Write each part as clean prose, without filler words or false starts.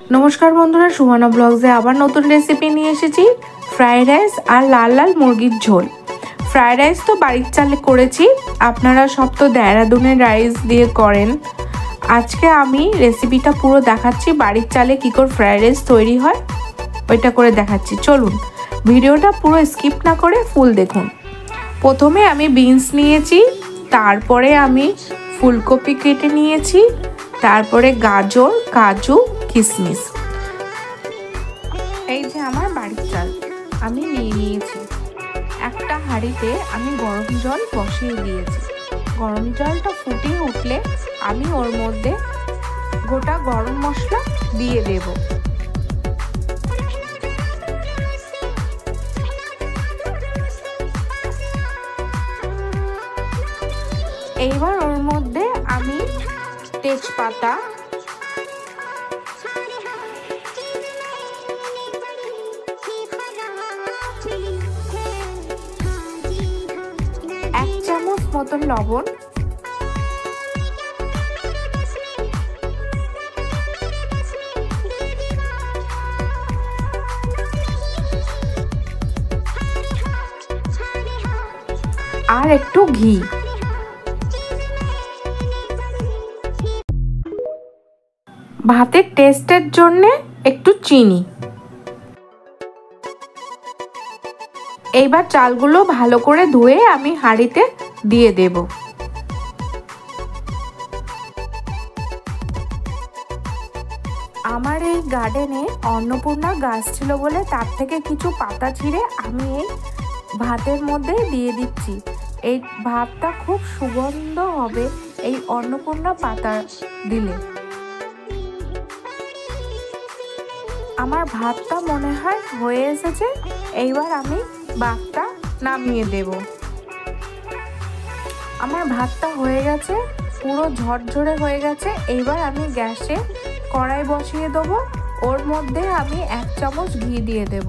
नमस्कार बंधुरा सुहाना ब्लग्से आबार नतून रेसिपि निये एसेछि फ्राइड राइस और लाल लाल मुरगिर झोल। फ्राइड राइस तो बाड़ीर चाले करेछि, आपनारा सब तो देहरादूनेर राइस दिये करेन। आजके आमी रेसिपिटा पुरो देखाच्छि बाड़ीर चाले कि करे फ्राइड राइस तैरी हय ओइटा करे देखाच्छि। चलुन भिडियोटा पुरो स्किप ना करे फुल देखुन। प्रथमे आमी बिन्स नियेछि, तारपरे आमी फुलकपि केटे नियेछि, तारपरे गाजर काजू किशमिश। এই যে আমার বাড়ির চাল আমি নিয়ে নিয়েছি। একটা হাঁড়িতে আমি গরম জল বসিয়ে দিয়েছি। গরম জলটা ফুটিয়ে উঠলে আমি ওর মধ্যে গোটা গরম মশলা দিয়ে দেব। এইবার ওর মধ্যে আমি তেজপাতা, মতন লবণ, আর একটু ঘি। ভাতের টেস্টের জন্য একটু চিনি। এইবার চালগুলো ভালো করে ধুয়ে আমি হাঁড়িতে দিয়ে দেব। আমার এই গার্ডেনে অন্নপূর্ণা গাছ ছিল বলে তার থেকে কিছু পাতা ছিঁড়ে আমি এই ভাতের মধ্যে দিয়ে দিচ্ছি। এই ভাতটা খুব সুগন্ধ হবে এই অন্নপূর্ণা পাতা দিলে। আমার ভাতটা মনে হয় হয়ে এসেছে, এইবার আমি ভাতটা নামিয়ে দেব। আমার ভাতটা হয়ে গেছে, পুরো ঝরঝরে হয়ে গেছে। এইবার আমি গ্যাসে কড়াই বসিয়ে দেব, ওর মধ্যে আমি 1 চামচ ঘি দিয়ে দেব।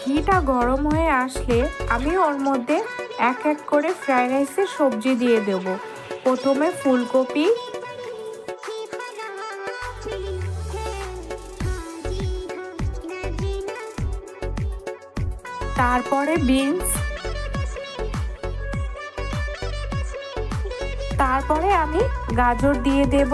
ঘিটা গরম হয়ে আসলে আমি ওর মধ্যে এক এক করে ফ্রাইড রাইসের সবজি দিয়ে দেব। প্রথমে ফুলকপি, তারপরে বিনস, তারপরে আমি গাজর দিয়ে দেব।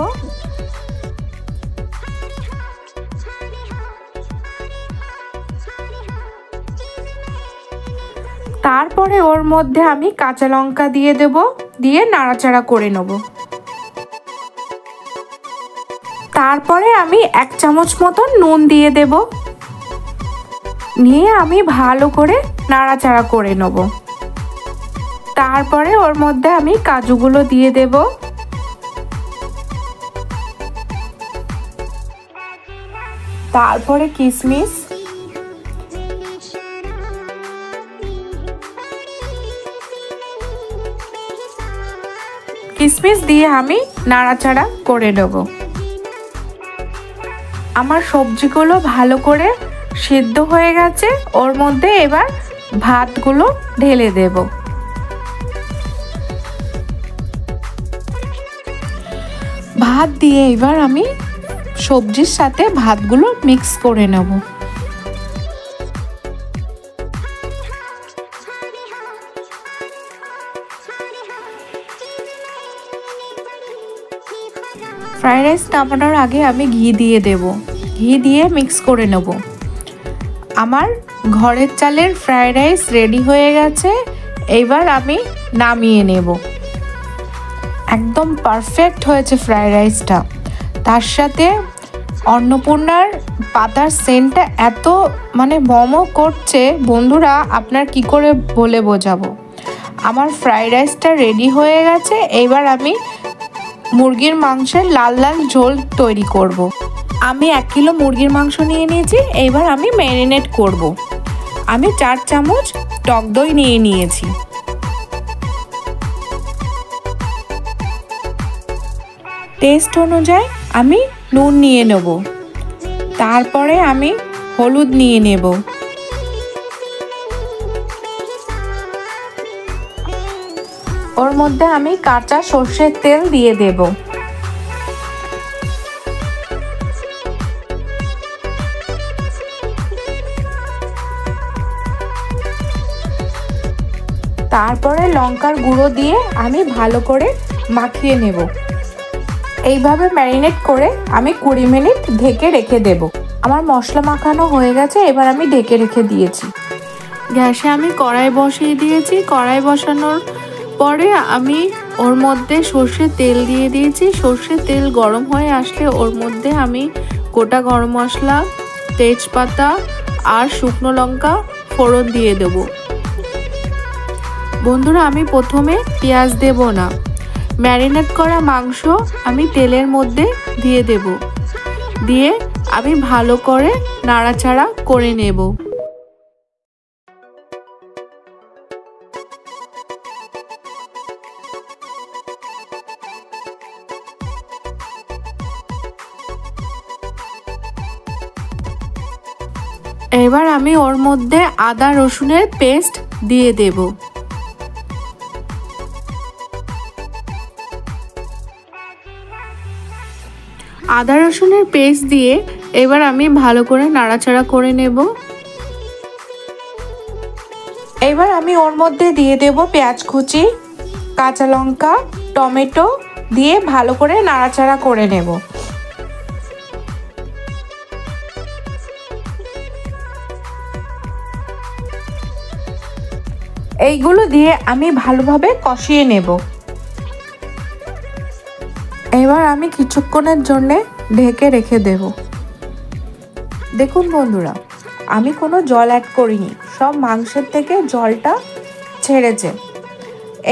তারপরে ওর মধ্যে আমি কাঁচা লঙ্কা দিয়ে দেব, দিয়ে নাড়াচাড়া করে নেব। তারপরে আমি 1 চামচ মতো নুন দিয়ে দেব, নিয়ে আমি ভালো করে নাড়াচাড়া করে নেব। তারপরে ওর মধ্যে আমি কাজুগুলো দিয়ে দেব। তারপরে কিশমিশ, কিশমিশ দিয়ে আমি নাড়াচাড়া করে নেব। আমার সবজিগুলো ভালো করে সিদ্ধ হয়ে গেছে, ওর মধ্যে এবার ভাতগুলো ঢেলে দেব। ভাত দিয়ে এবার আমি সবজির সাথে ভাতগুলো মিক্স করে নেব। ফ্রাইড রাইস নামানোর আগে আমি ঘি দিয়ে দেব, ঘি দিয়ে মিক্স করে নেব। আমার ঘরের চালের ফ্রাইড রাইস রেডি হয়ে গেছে, এইবার আমি নামিয়ে নেব। একদম পারফেক্ট হয়েছে ফ্রাইড রাইসটা। তার সাথে অন্নপূর্ণার পাতার সেন্টটা এত মম করছে বন্ধুরা, আপনার কি করে বলে বোঝাবো। আমার ফ্রাইড রাইসটা রেডি হয়ে গেছে, এইবার আমি মুরগির মাংসের লাল লাল ঝোল তৈরি করব। আমি 1 কিলো মুরগির মাংস নিয়ে নিয়েছি, এইবার আমি ম্যারিনেট করব। আমি 4 চামচ টক দই নিয়ে নিয়েছি। টেস্ট অনুযায়ী আমি নুন নিয়ে নেব, তারপরে আমি হলুদ নিয়ে নেব। ওর মধ্যে আমি কাঁচা সর্ষের তেল দিয়ে দেব। তারপরে লঙ্কার গুঁড়ো দিয়ে আমি ভালো করে মাখিয়ে নেব। এইভাবে ম্যারিনেট করে আমি 20 মিনিট ঢেকে রেখে দেব। আমার মশলা মাখানো হয়ে গেছে, এবার আমি ঢেকে রেখে দিয়েছি। গ্যাসে আমি কড়াই বসিয়ে দিয়েছি। কড়াই বসানোর পরে আমি ওর মধ্যে সর্ষের তেল দিয়ে দিয়েছি। সর্ষের তেল গরম হয়ে আসলে ওর মধ্যে আমি গোটা গরম মশলা, তেজপাতা আর শুকনো লঙ্কা ফোড়ন দিয়ে দেব। বন্ধুরা, আমি প্রথমে পেঁয়াজ দেব না, ম্যারিনেট করা মাংস আমি তেলের মধ্যে দিয়ে দেব। দিয়ে আমি ভালো করে নাড়াচাড়া করে নেব। এবার আমি ওর মধ্যে আদা রসুনের পেস্ট দিয়ে দেব। আদা রসুনের পেস্ট দিয়ে এবার আমি ভালো করে নাড়াচাড়া করে নেব। এবার আমি ওর মধ্যে দিয়ে দেব পেঁয়াজ কুচি, কাঁচা লঙ্কা, টমেটো দিয়ে ভালো করে নাড়াচাড়া করে নেব। এইগুলো দিয়ে আমি ভালোভাবে কষিয়ে নেব। এবার আমি কিছুক্ষণের জন্য ঢেকে রেখে দেব। দেখুন বন্ধুরা, আমি কোনো জল অ্যাড করিনি, সব মাংসের থেকে জলটা ছেড়েছে।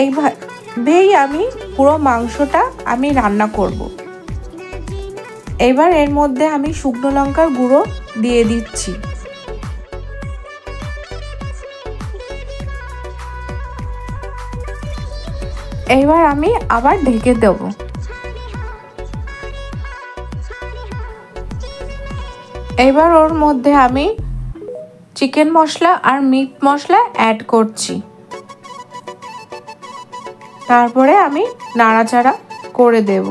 এইভাবেই আমি পুরো মাংসটা আমি রান্না করব। এবার এর মধ্যে আমি শুকনো লঙ্কার গুঁড়ো দিয়ে দিচ্ছি। এবার আমি আবার ঢেকে দেব। এবার ওর মধ্যে আমি চিকেন মশলা আর মিট মশলা অ্যাড করছি। তারপরে আমি নাড়াচাড়া করে দেব।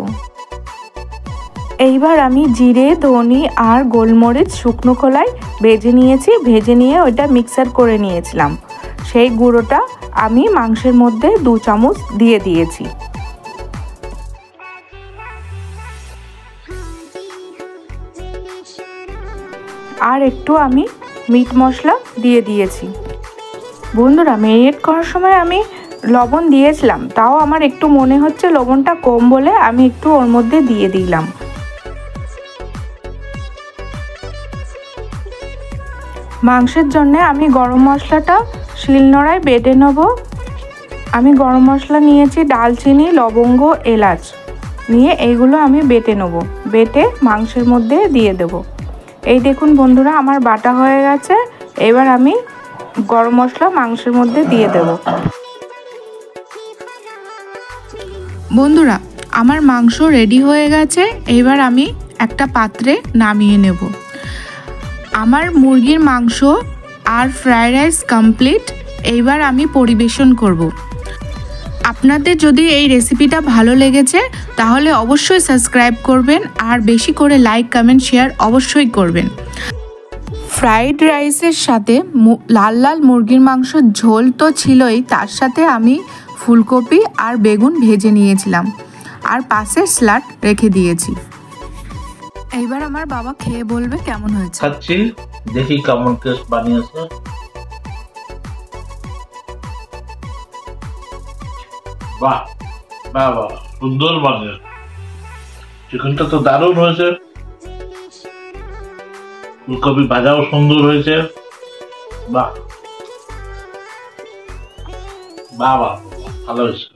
এইবার আমি জিরে, ধনে আর গোলমরিচ শুকনো খোলায় ভেজে নিয়েছি। ভেজে নিয়ে ওইটা মিক্সার করে নিয়েছিলাম। সেই গুঁড়োটা আমি মাংসের মধ্যে 2 চামচ দিয়ে দিয়েছি। আর একটু আমি মিট মশলা দিয়ে দিয়েছি। বন্ধুরা, ম্যারিনেট করার সময় আমি লবণ দিয়েছিলাম, তাও আমার একটু মনে হচ্ছে লবণটা কম বলে আমি একটু ওর মধ্যে দিয়ে দিলাম। মাংসের জন্য আমি গরম মশলাটা শিলনোড়ায় বেটে নেব। আমি গরম মশলা নিয়েছি, দারচিনি, লবঙ্গ, এলাচ নিয়ে এইগুলো আমি বেটে নেব। বেটে মাংসের মধ্যে দিয়ে দেব। এই দেখুন বন্ধুরা, আমার বাটা হয়ে গেছে। এবার আমি গরম মশলা মাংসের মধ্যে দিয়ে দেব। বন্ধুরা, আমার মাংস রেডি হয়ে গেছে। এবার আমি একটা পাত্রে নামিয়ে নেব। আমার মুরগির মাংস আর ফ্রাইড রাইস কমপ্লিট। এইবার আমি পরিবেশন করব। আপনাদের যদি এই রেসিপিটা ভালো লেগেছে তাহলে অবশ্যই সাবস্ক্রাইব করবেন আর বেশি করে লাইক, কমেন্ট, শেয়ার অবশ্যই করবেন। ফ্রাইড রাইসের সাথে লাল লাল মুরগির মাংসর ঝোল তো ছিলই, তার সাথে আমি ফুলকপি আর বেগুন ভেজে নিয়েছিলাম আর পাশে স্যালাড রেখে দিয়েছি। এইবার আমার বাবা খেয়ে বলবে কেমন হয়েছে। খাচ্ছি, দেখি কেমন টেস্ট বানিয়েছে। বাহ বাহ বাহ, সুন্দর বানিয়ে। চিকেনটা তো দারুণ হয়েছে। ফুলকপি ভাজাও সুন্দর হয়েছে। বাহ বাহ বাহ, ভালো হয়েছে।